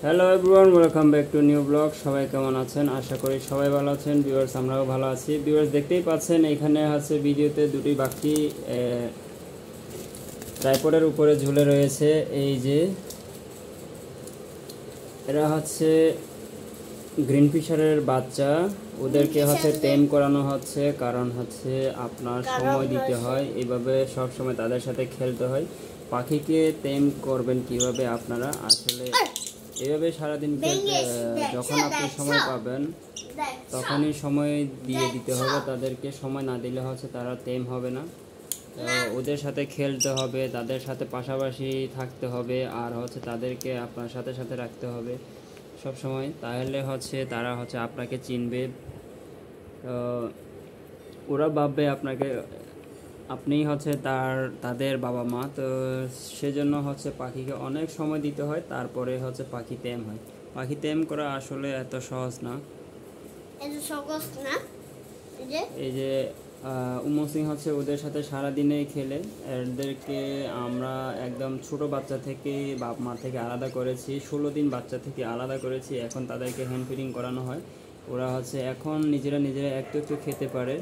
Hello everyone, welcome back to new blog. সবাই কেমন আছেন? আশা করি সবাই ভালো আছেন। ভিউয়ার্স, আমরাও ভালো আছি। ভিউয়ার্স, দেখতেই পাচ্ছেন এখানে হচ্ছে ভিডিওতে দুটি পাখি ট্রাইপডের উপরে ঝুলে রয়েছে। এই যে এরা হচ্ছে গ্রিন ফিশারের বাচ্চা। ওদেরকে হচ্ছে টেম করানো হচ্ছে, কারণ হচ্ছে আপনার সময় দিতে হয়, এইভাবে সব সময় তাদের সাথে খেলতে হয়। পাখিকে টেম করবেন কিভাবে আপনারা? আসলে এভাবে সারাদিন খেলতে, যখন আপনি সময় পাবেন তখনই সময় দিয়ে দিতে হবে তাদেরকে। সময় না দিলে হচ্ছে তারা টেম হবে না। ওদের সাথে খেলতে হবে, তাদের সাথে পাশাপাশি থাকতে হবে, আর হচ্ছে তাদেরকে আপনার সাথে সাথে রাখতে হবে সব সময়। তাহলে হচ্ছে তারা হচ্ছে আপনাকে চিনবে। ওরা ভাববে আপনাকে, আপনিই হচ্ছে তাদের বাবা মা। তো সেজন্য হচ্ছে পাখিকে অনেক সময় দিতে হয়, তারপরে হচ্ছে পাখি টেম হয়। পাখি টেম করা আসলে এত সহজ না। এই যে উমো সিং হচ্ছে ওদের সাথে সারাদিনেই খেলে। এদেরকে আমরা একদম ছোট বাচ্চা থেকে বাপ মা থেকে আলাদা করেছি, 16 দিন বাচ্চা থেকে আলাদা করেছি। এখন তাদেরকে হ্যান্ড ফিডিং করানো হয়। ওরা হচ্ছে এখন নিজেরা নিজেরা একটু একটু খেতে পারে।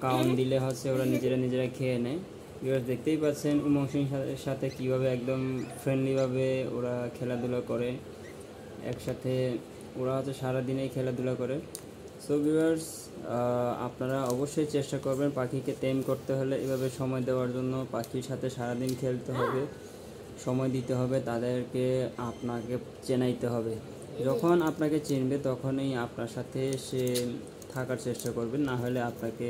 কাউন দিলে হচ্ছে ওরা নিজেরা নিজেরা খেয়ে নেয়। ভিউয়ার্স, দেখতেই পাচ্ছেন উমো সিং সাথে কীভাবে একদম ফ্রেন্ডলিভাবে ওরা খেলাধুলা করে একসাথে। ওরা হচ্ছে সারাদিনেই খেলাধুলা করে। সো ভিউয়ার্স, আপনারা অবশ্যই চেষ্টা করবেন পাখিকে টেম করতে হলে এভাবে সময় দেওয়ার জন্য। পাখির সাথে সারাদিন খেলতে হবে, সময় দিতে হবে, তাদেরকে আপনাকে চেনাইতে হবে। যখন আপনাকে চিনবে তখনই আপনার সাথে সে থাকার চেষ্টা করবে, না হলে আপনাকে